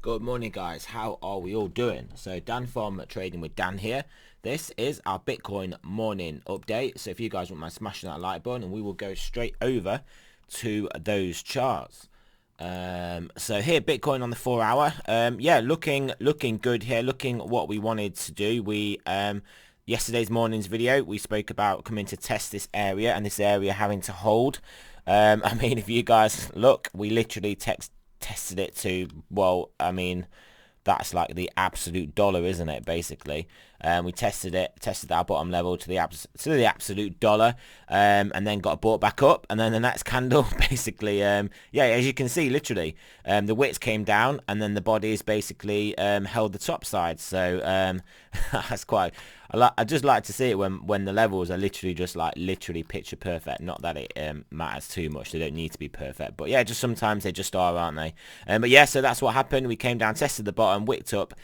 Good morning, guys. How are we all doing? So Dan from Trading with Dan here. This is our Bitcoin morning update. So if you guys wouldn't mind smashing that like button, and we will go straight over to those charts. So here, Bitcoin on the 4 hour. Yeah, looking good here. Looking what we wanted to do. We yesterday's morning's video, we spoke about coming to test this area and this area having to hold. I mean, if you guys look, we literally tested it to, well, I mean, that's like the absolute dollar, isn't it, basically? We tested our bottom level to the absolute dollar, and then got bought back up, and then the next candle basically, yeah, as you can see, literally, the wicks came down, and then the bodies basically held the top side. So that's quite. I just like to see it when the levels are literally just like literally picture perfect. Not that it matters too much; they don't need to be perfect, but yeah, just sometimes they just are, aren't they? But yeah, so that's what happened. We came down, tested the bottom, wicked up.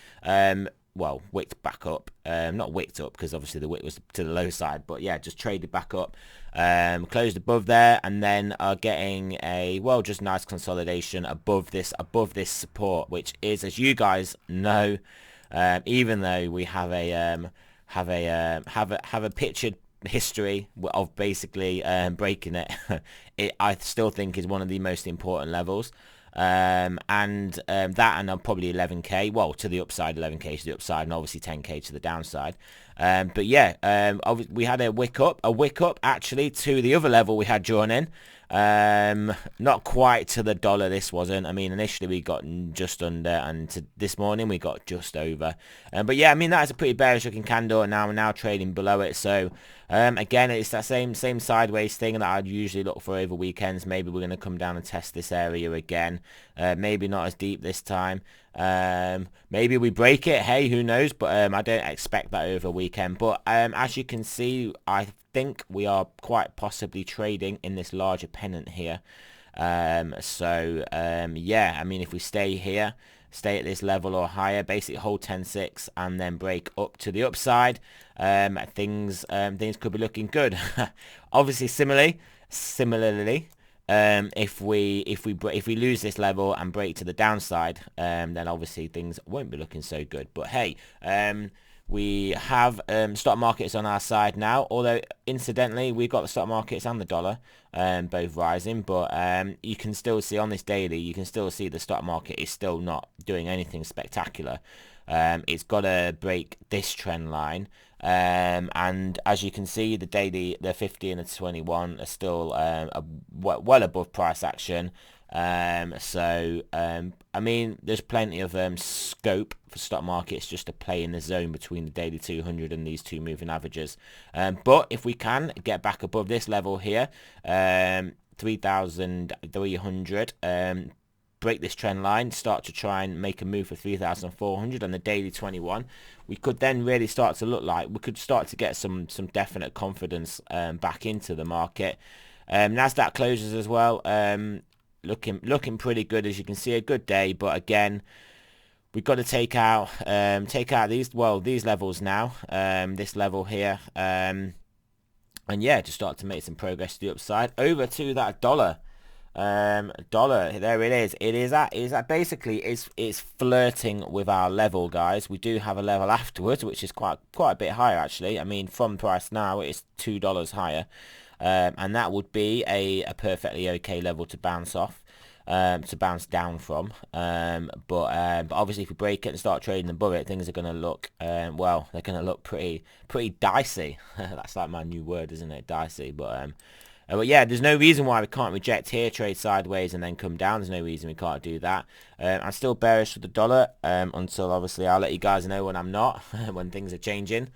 Well, wicked back up, not wicked up because obviously the wick was to the low side, but yeah, just traded back up, closed above there, and then are getting a, well, just nice consolidation above this support, which is, as you guys know, even though we have a pictured history of basically breaking it, I still think is one of the most important levels. That and probably 11k, well, to the upside, 11k to the upside, and obviously 10k to the downside. But yeah, we had a wick up actually to the other level we had drawn in. Not quite to the dollar, this wasn't. I mean, initially we got just under, and this morning we got just over. But yeah, I mean, that is a pretty bearish looking candle, and now we're now trading below it. So again, it's that same sideways thing that I'd usually look for over weekends. Maybe we're going to come down and test this area again. Maybe not as deep this time. Maybe we break it. Hey, who knows? But I don't expect that over a weekend. But as you can see, I think we are quite possibly trading in this larger pennant here. Yeah, I mean, if we stay here, stay at this level or higher, basically hold 10.6 and then break up to the upside, things could be looking good. Obviously, similarly, if we lose this level and break to the downside, then obviously things won't be looking so good. But hey, we have stock markets on our side now, although incidentally we've got the stock markets and the dollar both rising, but you can still see on this daily, you can still see the stock market is still not doing anything spectacular. It's got to break this trend line, and as you can see, the daily, the 50 and the 21 are still well above price action. I mean, there's plenty of scope for stock markets just to play in the zone between the daily 200 and these two moving averages. But if we can get back above this level here, 3,300, break this trend line, start to try and make a move for 3,400 on the daily 21, we could then really start to look like we could start to get some definite confidence back into the market. Nasdaq closes as well. Looking pretty good, as you can see. A good day, but again, we've got to take out these levels now, this level here, and yeah, just start to make some progress to the upside. Over to that dollar, there it is. It is at basically it's flirting with our level, guys. We do have a level afterwards, which is quite a bit higher actually. I mean, from price now, it's $2 higher. And that would be a perfectly okay level to bounce off, to bounce down from. But obviously if we break it and start trading above it, things are going to look, well, they're going to look pretty dicey. That's like my new word, isn't it? Dicey. But yeah, there's no reason why we can't reject here, trade sideways and then come down. There's no reason we can't do that. I'm still bearish for the dollar until obviously I'll let you guys know when I'm not, when things are changing.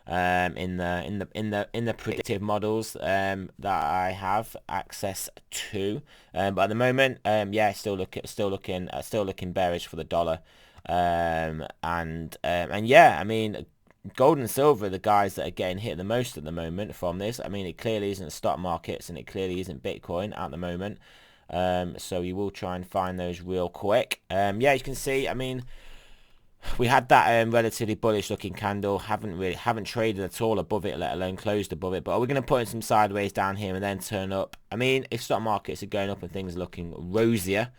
In the predictive models that I have access to, but at the moment, yeah, still looking bearish for the dollar, and yeah, I mean, gold and silver are the guys that are getting hit the most at the moment from this. I mean, it clearly isn't the stock markets and it clearly isn't Bitcoin at the moment, so we will try and find those real quick. Yeah, you can see, I mean, we had that relatively bullish looking candle, haven't traded at all above it, let alone closed above it, but we're going to put in some sideways down here and then turn up. I mean, if stock markets are going up and things are looking rosier,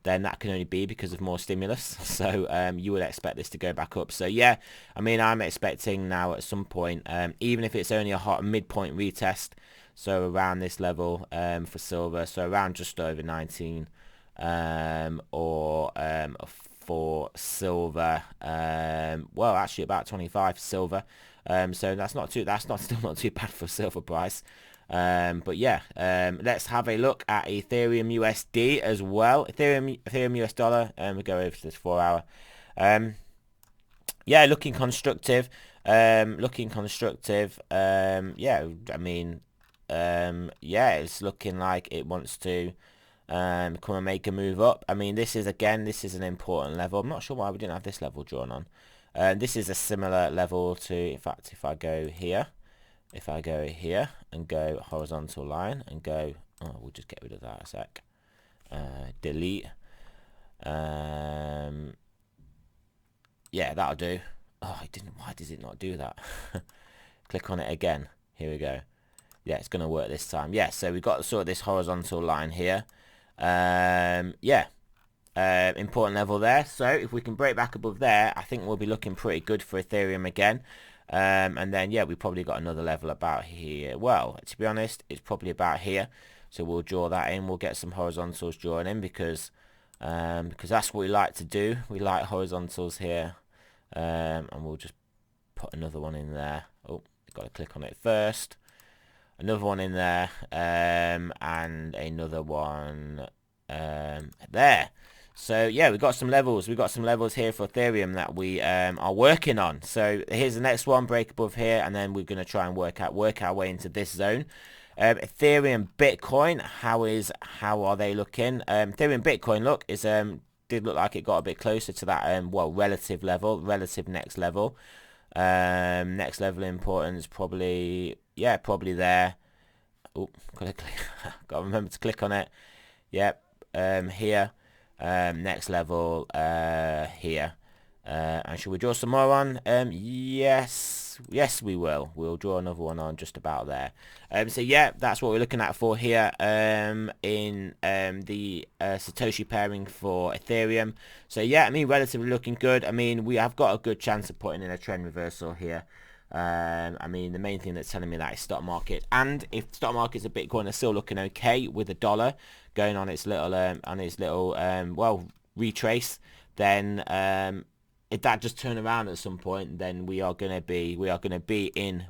then that can only be because of more stimulus. So you would expect this to go back up. So yeah, I mean, I'm expecting now at some point, even if it's only a hot midpoint retest, so around this level for silver, so around just over 19, or for silver, well, actually about 25 silver. So that's still not too bad for silver price. But yeah, let's have a look at Ethereum USD as well. Ethereum US dollar. We go over to this 4 hour. Yeah, looking constructive. Looking constructive. Yeah, I mean, yeah, it's looking like it wants to come and make a move up. I mean, this is an important level. I'm not sure why we didn't have this level drawn on. This is a similar level to, in fact, if I go here and go horizontal line and go, oh, we'll just get rid of that a sec. Delete. Yeah, that'll do. Oh, it didn't. Why does it not do that? Click on it again. Here we go. Yeah, it's going to work this time. Yeah, so we've got sort of this horizontal line here. Yeah, important level there. So if we can break back above there, I think we'll be looking pretty good for Ethereum again. And then, yeah, we probably got another level about here. Well, to be honest, it's probably about here. So we'll draw that in. We'll get some horizontals drawn in because that's what we like to do. We like horizontals here. And we'll just put another one in there. Oh, got to click on it first. Another one in there, and another one there. So yeah, we've got some levels. We've got some levels here for Ethereum that we are working on. So here's the next one, break above here, and then we're going to try and work our way into this zone. Ethereum, Bitcoin, how are they looking? Ethereum, Bitcoin, look, did look like it got a bit closer to that relative next level. Next level importance probably there. Oh, gotta remember to click on it. Yep. Here. Next level here. And should we draw some more on? Yes we will. We'll draw another one on just about there. So yeah, that's what we're looking at for here in the Satoshi pairing for Ethereum. So yeah, I mean, relatively looking good. I mean, we have got a good chance of putting in a trend reversal here. I mean, the main thing that's telling me that is stock market, and if stock markets and Bitcoin are still looking okay with the dollar going on its little well, retrace, then if that just turn around at some point, then we're going to be in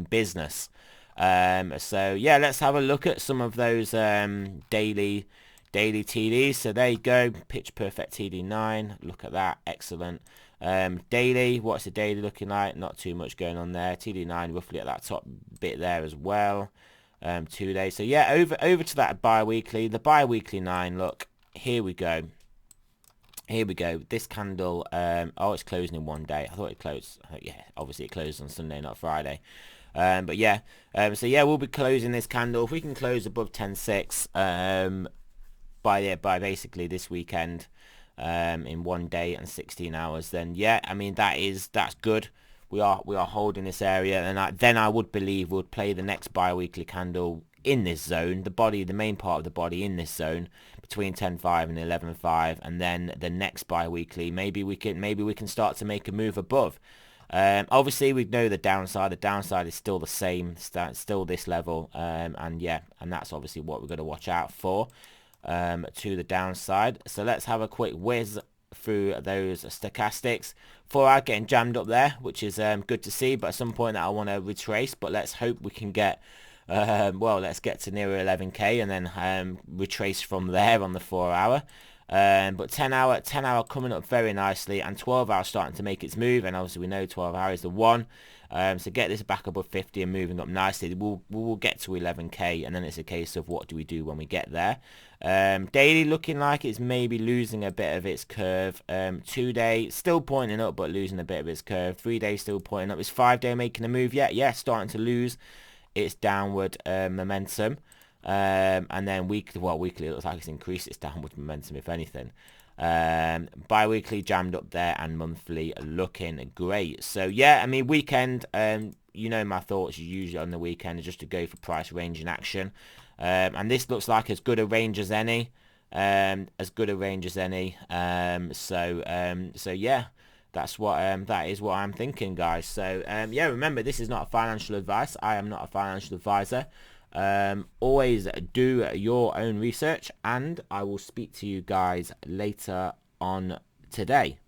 business. So yeah, let's have a look at some of those daily TDs. So there you go, pitch perfect TD9. Look at that, excellent. Daily, what's the daily looking like? Not too much going on there. TD9 roughly at that top bit there as well. 2 days. So yeah, over to that bi-weekly. The bi-weekly 9, look, here we go. This candle, oh, it's closing in 1 day. I thought it closed. Yeah, obviously it closed on Sunday, not Friday. But yeah, so yeah, we'll be closing this candle. If we can close above 10.6 by basically this weekend, in 1 day and 16 hours, then yeah, I mean, that's good. We are holding this area, and then I would believe we'll play the next bi-weekly candle in this zone, the main part of the body in this zone between 10.5 and 11.5, and then the next bi-weekly maybe we can start to make a move above. Obviously we know the downside is still the same, still this level, and yeah, and that's obviously what we're going to watch out for to the downside. So let's have a quick whiz through those stochastics. 4 hour getting jammed up there, which is good to see, but at some point that I want to retrace, but let's hope we can get well, let's get to nearer 11k and then retrace from there on the 4 hour. But 10 hour coming up very nicely, and 12 hour starting to make its move, and obviously we know 12 hour is the one. So get this back above 50 and moving up nicely. We'll get to 11k, and then it's a case of what do we do when we get there. Daily looking like it's maybe losing a bit of its curve. 2 day still pointing up, but losing a bit of its curve. 3 days still pointing up. Is 5 day making a move yet? Yeah, starting to lose its downward momentum. And then weekly it looks like it's increased its downward momentum, if anything. Bi-weekly jammed up there, and monthly looking great. So yeah, I mean, weekend, you know my thoughts usually on the weekend is just to go for price range in action, and this looks like as good a range as any. as good a range as any. So yeah, that is what I'm thinking, guys. So yeah, remember, this is not financial advice. I am not a financial advisor. Always do your own research, and I will speak to you guys later on today.